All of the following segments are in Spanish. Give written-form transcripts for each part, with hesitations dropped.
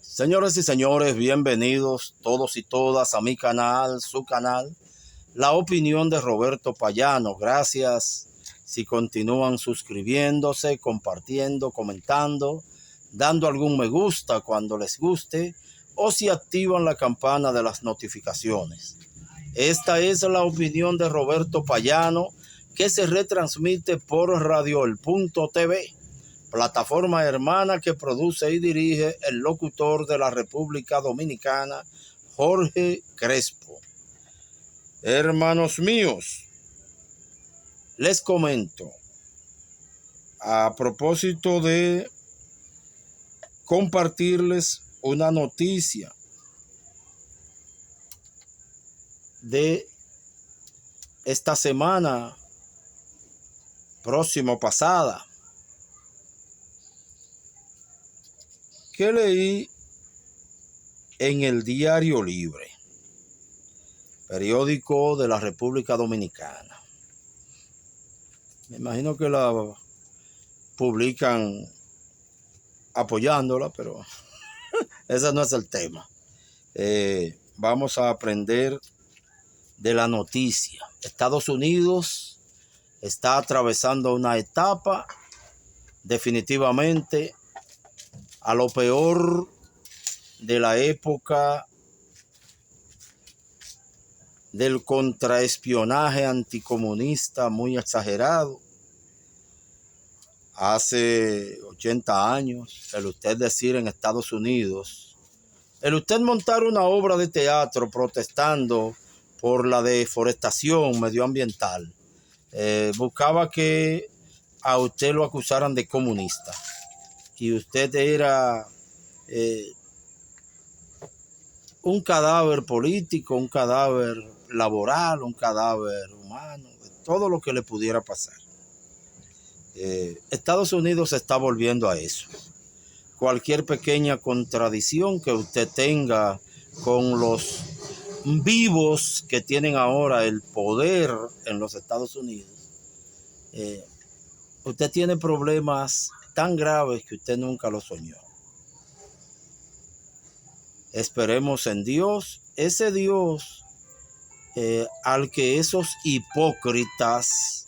Señores y señores, bienvenidos todos y todas a mi canal, su canal, La Opinión de Roberto Payano. Gracias si continúan suscribiéndose, compartiendo, comentando, dando algún me gusta cuando les guste o si activan la campana de las notificaciones. Esta es La Opinión de Roberto Payano, que se retransmite por radioel.tv, plataforma hermana que produce y dirige el locutor de la República Dominicana, Jorge Crespo. Hermanos míos, les comento, a propósito de compartirles una noticia de esta semana próxima pasada, que leí en el Diario Libre, periódico de la República Dominicana. Me imagino que la publican apoyándola, pero ese no es el tema. Vamos a aprender de la noticia. Estados Unidos está atravesando una etapa definitivamente a lo peor de la época del contraespionaje anticomunista muy exagerado. Hace 80 años, el usted decir en Estados Unidos, el usted montar una obra de teatro protestando por la deforestación medioambiental, buscaba que a usted lo acusaran de comunista. Y usted era un cadáver político, un cadáver laboral, un cadáver humano, todo lo que le pudiera pasar. Estados Unidos se está volviendo a eso. Cualquier pequeña contradicción que usted tenga con los vivos que tienen ahora el poder en los Estados Unidos, usted tiene problemas tan graves que usted nunca lo soñó. Esperemos en Dios, ese Dios al que esos hipócritas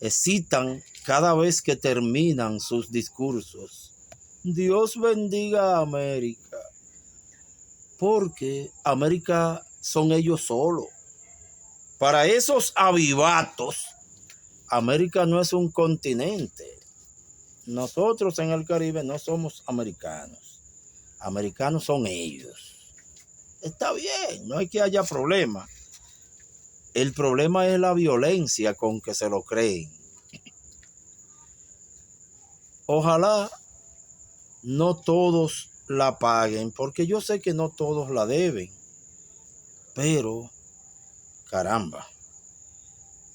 citan cada vez que terminan sus discursos. Dios bendiga a América, porque América son ellos solos. Para esos avivatos, América no es un continente. Nosotros en el Caribe no somos americanos. Americanos son ellos. Está bien, no hay que haya problema. El problema es la violencia con que se lo creen. Ojalá no todos la paguen, porque yo sé que no todos la deben. Pero, caramba,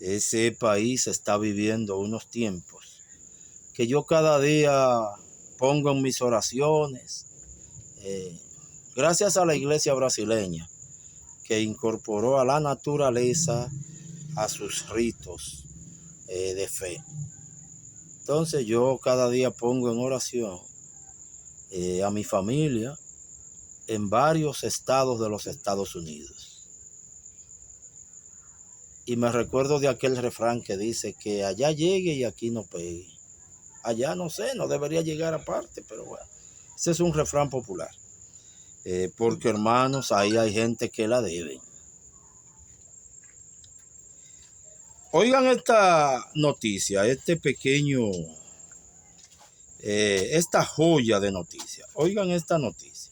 ese país está viviendo unos tiempos que yo cada día pongo en mis oraciones, gracias a la iglesia brasileña, que incorporó a la naturaleza a sus ritos de fe. Entonces yo cada día pongo en oración a mi familia en varios estados de los Estados Unidos. Y me recuerdo de aquel refrán que dice que allá llegue y aquí no pegue. Allá no sé, no debería llegar aparte, pero bueno, ese es un refrán popular. Porque hermanos, ahí hay gente que la deben. Oigan esta noticia, esta joya de noticia. Oigan esta noticia.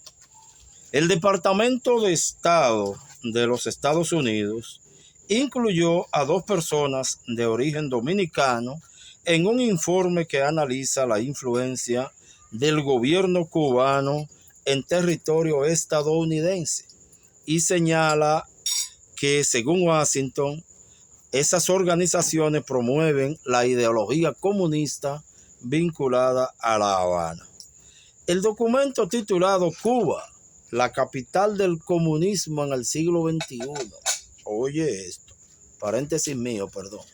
El Departamento de Estado de los Estados Unidos incluyó a 2 personas de origen dominicano en un informe que analiza la influencia del gobierno cubano en territorio estadounidense y señala que, según Washington, esas organizaciones promueven la ideología comunista vinculada a La Habana. El documento titulado Cuba, la capital del comunismo en el siglo XXI. Oye esto, paréntesis mío, perdón.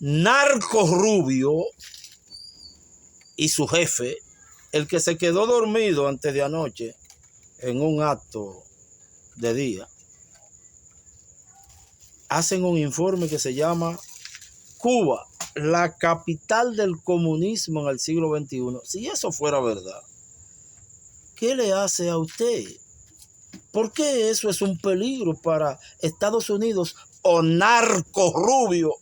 Narco Rubio y su jefe, El que se quedó dormido antes de anoche en un acto de día, hacen un informe que se llama Cuba, la capital del comunismo en el siglo XXI. Si eso fuera verdad, ¿qué le hace a usted? ¿Por qué eso es un peligro para Estados Unidos o narco rubio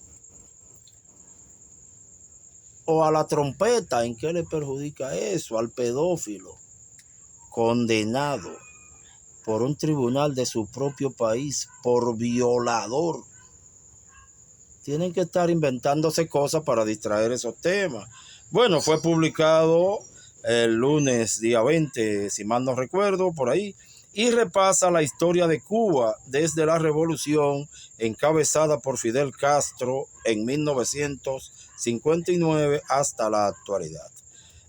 o a la trompeta? ¿En qué le perjudica eso? Al pedófilo condenado por un tribunal de su propio país por violador. Tienen que estar inventándose cosas para distraer esos temas. Bueno, fue publicado el lunes día 20, si mal no recuerdo, por ahí, y repasa la historia de Cuba desde la revolución encabezada por Fidel Castro en 1959 hasta la actualidad.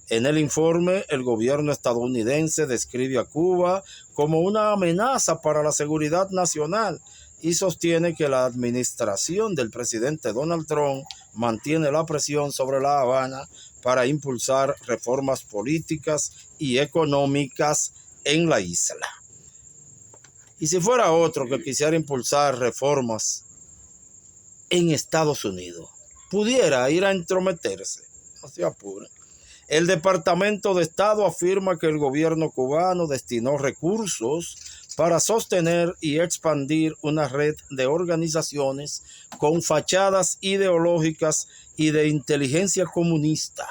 En el informe, el gobierno estadounidense describe a Cuba como una amenaza para la seguridad nacional y sostiene que la administración del presidente Donald Trump mantiene la presión sobre La Habana para impulsar reformas políticas y económicas en la isla. Y si fuera otro que quisiera impulsar reformas en Estados Unidos, pudiera ir a entrometerse, no se apure. El Departamento de Estado afirma que el gobierno cubano destinó recursos para sostener y expandir una red de organizaciones con fachadas ideológicas y de inteligencia comunista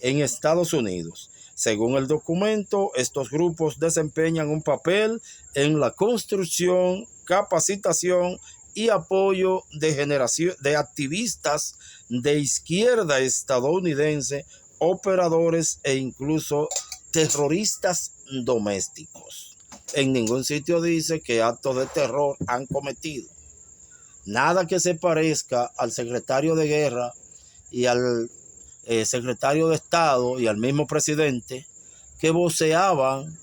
en Estados Unidos. Según el documento, estos grupos desempeñan un papel en la construcción, capacitación y apoyo de activistas de izquierda estadounidense, operadores e incluso terroristas domésticos. En ningún sitio dice que actos de terror han cometido. Nada que se parezca al secretario de guerra y al secretario de Estado y al mismo presidente que voceaban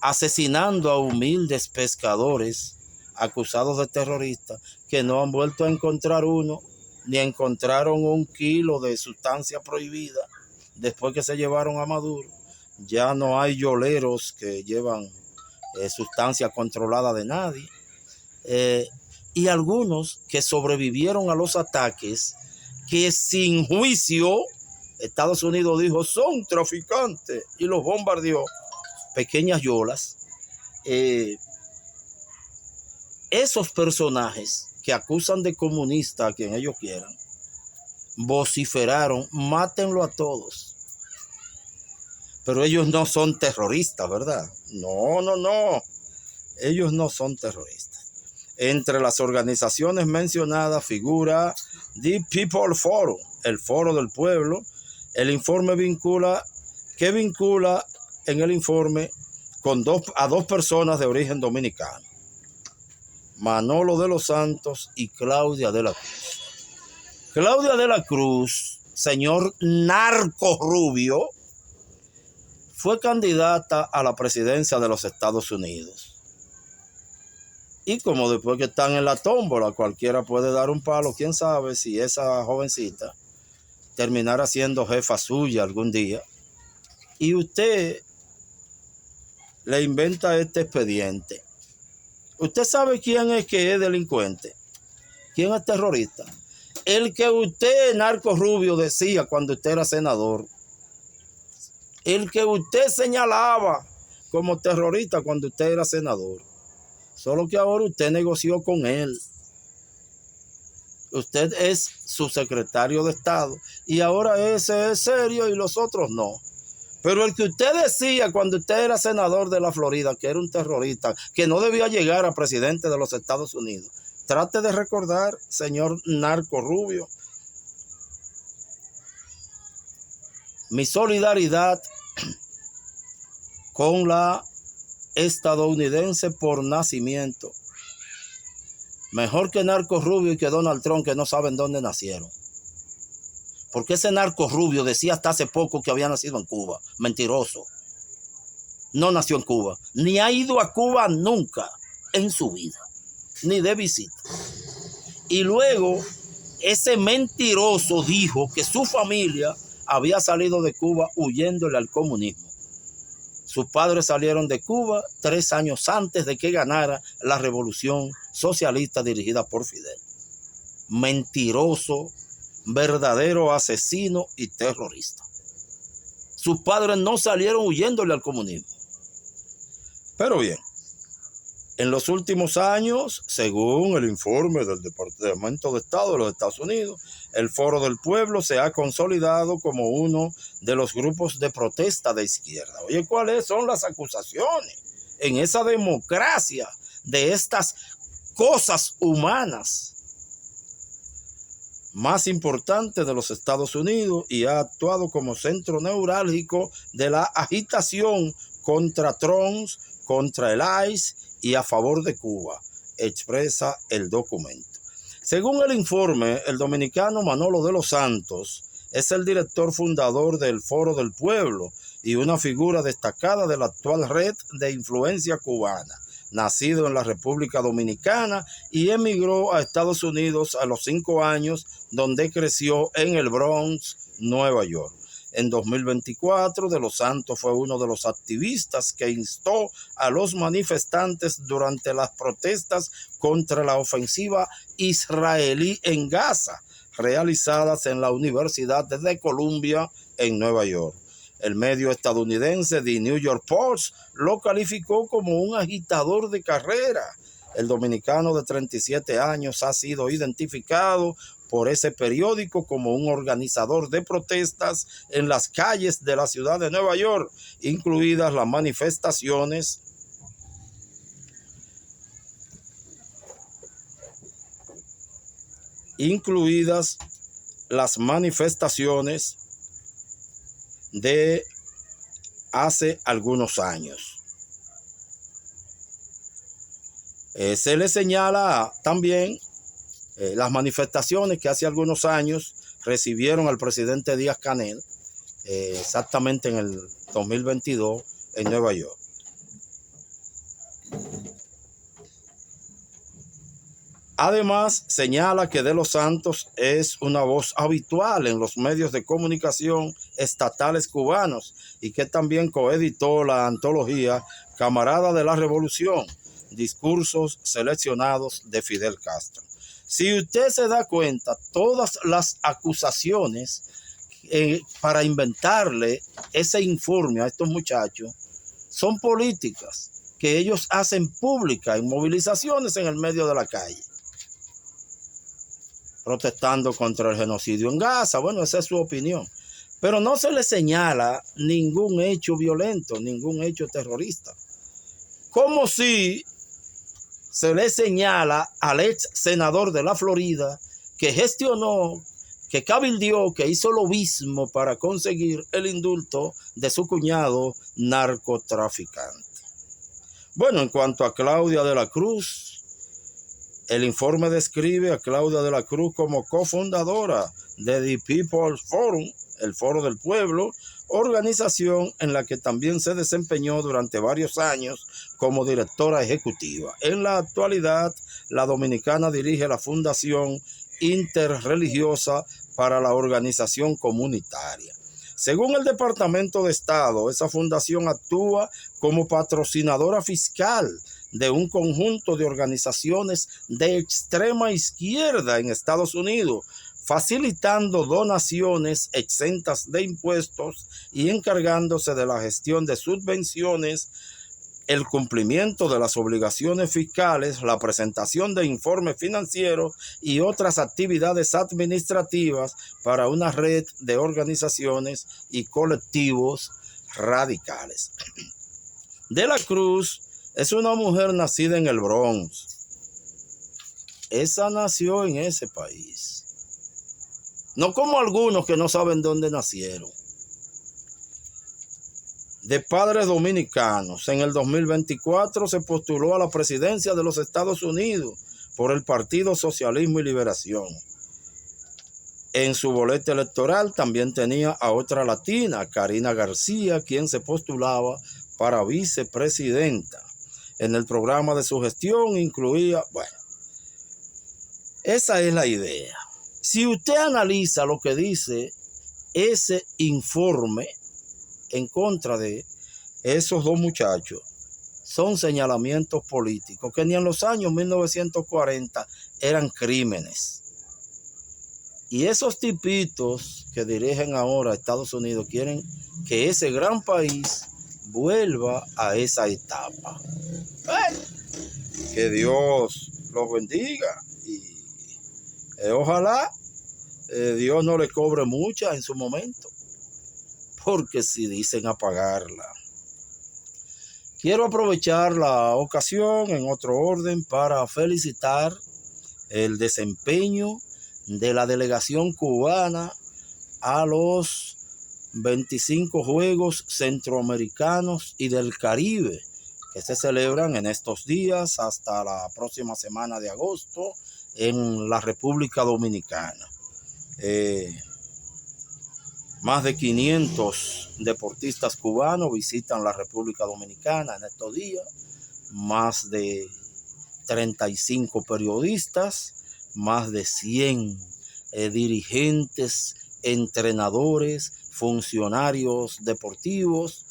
asesinando a humildes pescadores acusados de terroristas que no han vuelto a encontrar uno, ni encontraron 1 kilo de sustancia prohibida después que se llevaron a Maduro. Ya no hay yoleros que llevan sustancia controlada de nadie. Y algunos que sobrevivieron a los ataques que sin juicio Estados Unidos dijo son traficantes y los bombardeó, pequeñas yolas. Esos personajes que acusan de comunista a quien ellos quieran, vociferaron, mátenlo a todos. Pero ellos no son terroristas, ¿verdad? No. Ellos no son terroristas. Entre las organizaciones mencionadas figura The People Forum, el Foro del Pueblo. El informe vincula en el informe a dos personas de origen dominicano, Manolo de los Santos y Claudia de la Cruz. Claudia de la Cruz, señor narco rubio, fue candidata a la presidencia de los Estados Unidos. Y como después que están en la tómbola, cualquiera puede dar un palo, quién sabe si esa jovencita terminara siendo jefa suya algún día. Y usted le inventa este expediente. ¿Usted sabe quién es que es delincuente? ¿Quién es terrorista? El que usted, narco rubio, decía cuando usted era senador. El que usted señalaba como terrorista cuando usted era senador. Solo que ahora usted negoció con él. Usted es su secretario de Estado y ahora ese es serio y los otros no. Pero el que usted decía cuando usted era senador de la Florida que era un terrorista, que no debía llegar a presidente de los Estados Unidos, trate de recordar, señor narco rubio. Mi solidaridad con la estadounidense por nacimiento. Mejor que narco rubio y que Donald Trump, que no saben dónde nacieron. Porque ese narco rubio decía hasta hace poco que había nacido en Cuba. Mentiroso. No nació en Cuba. Ni ha ido a Cuba nunca en su vida. Ni de visita. Y luego, ese mentiroso dijo que su familia había salido de Cuba huyéndole al comunismo. Sus padres salieron de Cuba 3 años antes de que ganara la revolución socialista dirigida por Fidel. Mentiroso, verdadero asesino y terrorista. Sus padres no salieron huyéndole al comunismo. Pero bien, en los últimos años, según el informe del Departamento de Estado de los Estados Unidos, el Foro del Pueblo se ha consolidado como uno de los grupos de protesta de izquierda. Oye, ¿cuáles son las acusaciones en esa democracia de estas cosas humanas más importantes de los Estados Unidos y ha actuado como centro neurálgico de la agitación contra Trump, contra el ICE y a favor de Cuba, expresa el documento. Según el informe, el dominicano Manolo de los Santos es el director fundador del Foro del Pueblo y una figura destacada de la actual red de influencia cubana. Nacido en la República Dominicana y emigró a Estados Unidos a los 5 años, donde creció en el Bronx, Nueva York. En 2024, De los Santos fue uno de los activistas que instó a los manifestantes durante las protestas contra la ofensiva israelí en Gaza, realizadas en la Universidad de Columbia en Nueva York. El medio estadounidense The New York Post lo calificó como un agitador de carrera. El dominicano de 37 años ha sido identificado por ese periódico como un organizador de protestas en las calles de la ciudad de Nueva York, incluidas las manifestaciones de hace algunos años. Se le señala también las manifestaciones que hace algunos años recibieron al presidente Díaz-Canel, exactamente en el 2022 en Nueva York. Además, señala que De los Santos es una voz habitual en los medios de comunicación estatales cubanos y que también coeditó la antología Camarada de la Revolución, discursos seleccionados de Fidel Castro. Si usted se da cuenta, todas las acusaciones para inventarle ese informe a estos muchachos son políticas que ellos hacen públicas en movilizaciones en el medio de la calle, protestando contra el genocidio en Gaza. Bueno, esa es su opinión. Pero no se le señala ningún hecho violento, ningún hecho terrorista. Como si se le señala al ex senador de la Florida que gestionó, que cabildeó, que hizo lobismo para conseguir el indulto de su cuñado narcotraficante. Bueno, en cuanto a Claudia de la Cruz, el informe describe a Claudia de la Cruz como cofundadora de The People's Forum, el Foro del Pueblo, organización en la que también se desempeñó durante varios años como directora ejecutiva. En la actualidad, la dominicana dirige la Fundación Interreligiosa para la Organización Comunitaria. Según el Departamento de Estado, esa fundación actúa como patrocinadora fiscal de un conjunto de organizaciones de extrema izquierda en Estados Unidos, facilitando donaciones exentas de impuestos y encargándose de la gestión de subvenciones, el cumplimiento de las obligaciones fiscales, la presentación de informes financieros y otras actividades administrativas para una red de organizaciones y colectivos radicales. De la Cruz es una mujer nacida en el Bronx. Esa nació en ese país. No como algunos que no saben dónde nacieron. De padres dominicanos, en el 2024 se postuló a la presidencia de los Estados Unidos por el Partido Socialismo y Liberación. En su boleta electoral también tenía a otra latina, Karina García, quien se postulaba para vicepresidenta. En el programa de su gestión incluía, esa es la idea. Si usted analiza lo que dice ese informe en contra de esos dos muchachos son señalamientos políticos que ni en los años 1940 eran crímenes. Y esos tipitos que dirigen ahora a Estados Unidos quieren que ese gran país vuelva a esa etapa. Que Dios los bendiga y ojalá Dios no le cobre mucha en su momento, porque si dicen apagarla. Quiero aprovechar la ocasión en otro orden para felicitar el desempeño de la delegación cubana a los 25 Juegos Centroamericanos y del Caribe que se celebran en estos días hasta la próxima semana de agosto en la República Dominicana. Más de 500 deportistas cubanos visitan la República Dominicana en estos días, más de 35 periodistas, más de 100 dirigentes, entrenadores, funcionarios deportivos,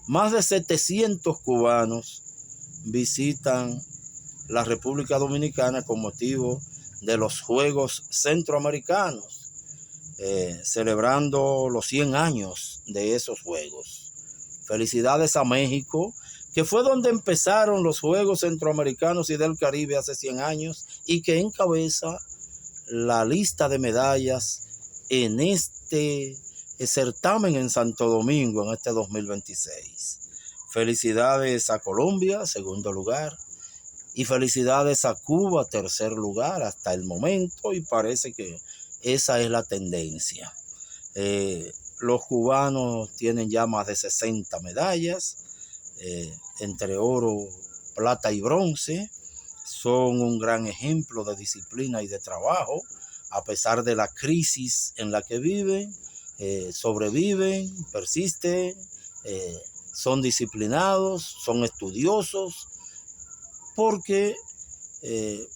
más de 700 cubanos visitan la República Dominicana con motivo de los Juegos Centroamericanos, celebrando los 100 años de esos Juegos. Felicidades a México, que fue donde empezaron los Juegos Centroamericanos y del Caribe hace 100 años y que encabeza la lista de medallas en este certamen en Santo Domingo en este 2026. Felicidades a Colombia, segundo lugar, y felicidades a Cuba, tercer lugar hasta el momento, y parece que esa es la tendencia. Los cubanos tienen ya más de 60 medallas, entre oro, plata y bronce. Son un gran ejemplo de disciplina y de trabajo, a pesar de la crisis en la que viven, sobreviven, persisten, son disciplinados, son estudiosos, porque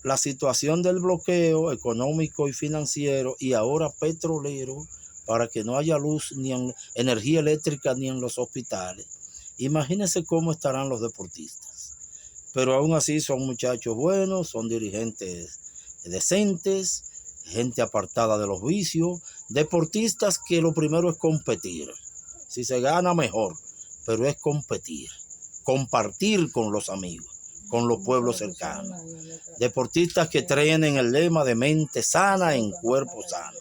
la situación del bloqueo económico y financiero y ahora petrolero, para que no haya luz ni en energía eléctrica ni en los hospitales. Imagínense cómo estarán los deportistas. Pero aún así son muchachos buenos, son dirigentes decentes, gente apartada de los vicios, deportistas que lo primero es competir. Si se gana, mejor, pero es competir, compartir con los amigos, con los pueblos cercanos. Deportistas que traen el lema de mente sana en cuerpo sano.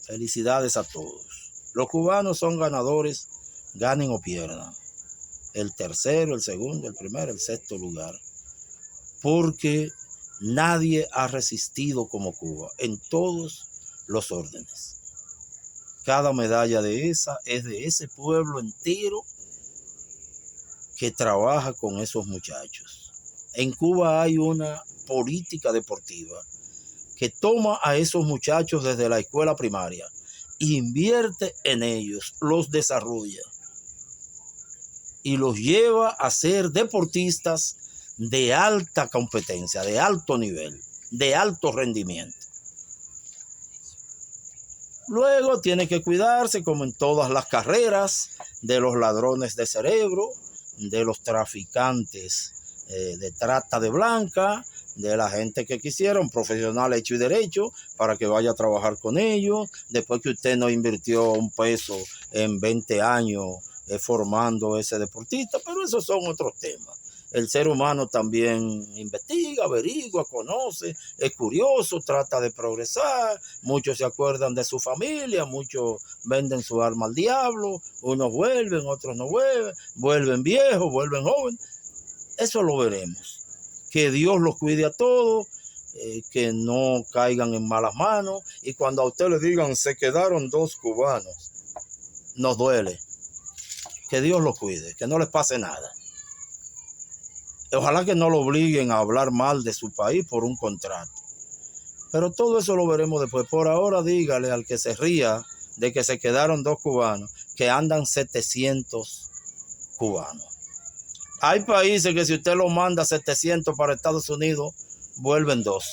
Felicidades a todos. Los cubanos son ganadores, ganen o pierdan. El tercero, el segundo, el primero, el sexto lugar. Porque nadie ha resistido como Cuba en todos los órdenes. Cada medalla de esa es de ese pueblo entero que trabaja con esos muchachos. En Cuba hay una política deportiva que toma a esos muchachos desde la escuela primaria, invierte en ellos, los desarrolla y los lleva a ser deportistas de alta competencia, de alto nivel, de alto rendimiento. Luego tiene que cuidarse, como en todas las carreras, de los ladrones de cerebro, de los traficantes de trata de blanca, de la gente que quisiera un profesional hecho y derecho para que vaya a trabajar con ellos, después que usted no invirtió un peso en 20 años formando ese deportista, pero esos son otros temas. El ser humano también investiga, averigua, conoce, es curioso, trata de progresar. Muchos se acuerdan de su familia, muchos venden su alma al diablo, unos vuelven, otros no vuelven, vuelven viejos, vuelven jóvenes. Eso lo veremos. Que Dios los cuide a todos, que no caigan en malas manos. Y cuando a usted le digan, se quedaron 2 cubanos, nos duele. Que Dios los cuide, que no les pase nada. Ojalá que no lo obliguen a hablar mal de su país por un contrato. Pero todo eso lo veremos después. Por ahora dígale al que se ría de que se quedaron 2 cubanos, que andan 700 cubanos. Hay países que si usted los manda 700 para Estados Unidos, vuelven 2.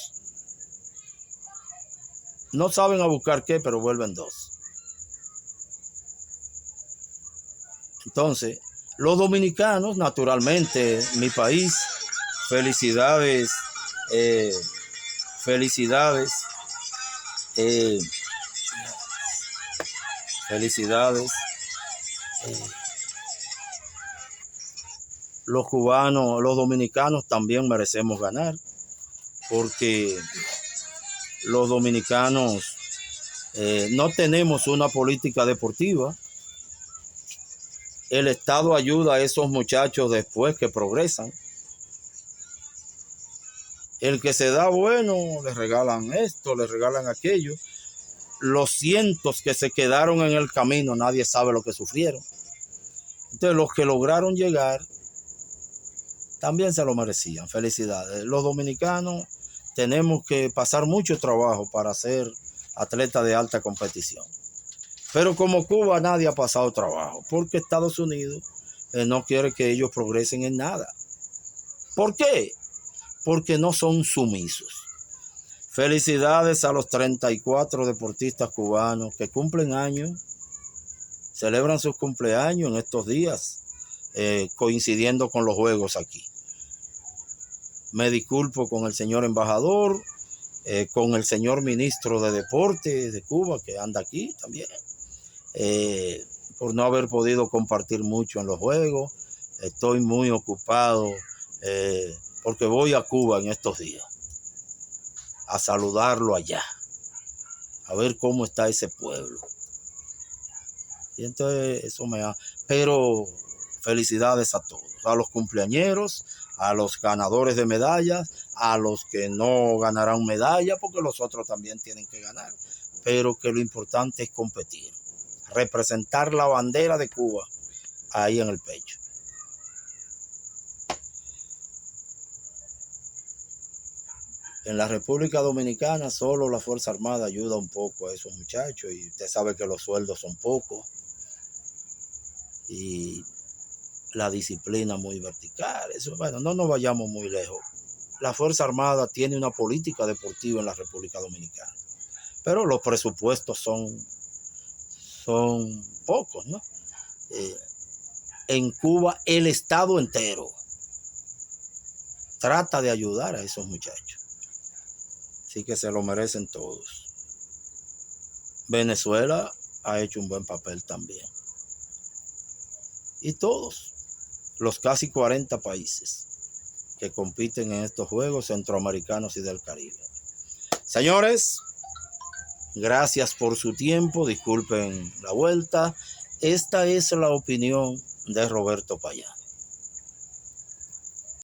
No saben a buscar qué, pero vuelven 2. Entonces, los dominicanos, naturalmente, mi país, felicidades, felicidades, eh, felicidades. Los cubanos, los dominicanos también merecemos ganar, porque los dominicanos no tenemos una política deportiva. El Estado ayuda a esos muchachos después que progresan. El que se da bueno, le regalan esto, le regalan aquello. Los cientos que se quedaron en el camino, nadie sabe lo que sufrieron. Entonces, los que lograron llegar también se lo merecían. Felicidades. Los dominicanos tenemos que pasar mucho trabajo para ser atletas de alta competición. Pero como Cuba nadie ha pasado trabajo, porque Estados Unidos no quiere que ellos progresen en nada. ¿Por qué? Porque no son sumisos. Felicidades a los 34 deportistas cubanos que cumplen años, celebran sus cumpleaños en estos días, coincidiendo con los juegos aquí. Me disculpo con el señor embajador, con el señor ministro de Deportes de Cuba, que anda aquí también, por no haber podido compartir mucho en los juegos. Estoy muy ocupado porque voy a Cuba en estos días a saludarlo allá, a ver cómo está ese pueblo. Y entonces eso me da. Pero felicidades a todos, a los cumpleañeros, a los ganadores de medallas, a los que no ganarán medalla, porque los otros también tienen que ganar. Pero que lo importante es competir, representar la bandera de Cuba ahí en el pecho. En la República Dominicana solo la Fuerza Armada ayuda un poco a esos muchachos, y usted sabe que los sueldos son pocos y la disciplina muy vertical. Eso, bueno, no nos vayamos muy lejos. La Fuerza Armada tiene una política deportiva en la República Dominicana, pero los presupuestos son pocos, ¿no? En Cuba el Estado entero trata de ayudar a esos muchachos. Así que se lo merecen todos. Venezuela ha hecho un buen papel también. Y todos los casi 40 países que compiten en estos Juegos Centroamericanos y del Caribe. Señores, gracias por su tiempo. Disculpen la vuelta. Esta es la opinión de Roberto Payano.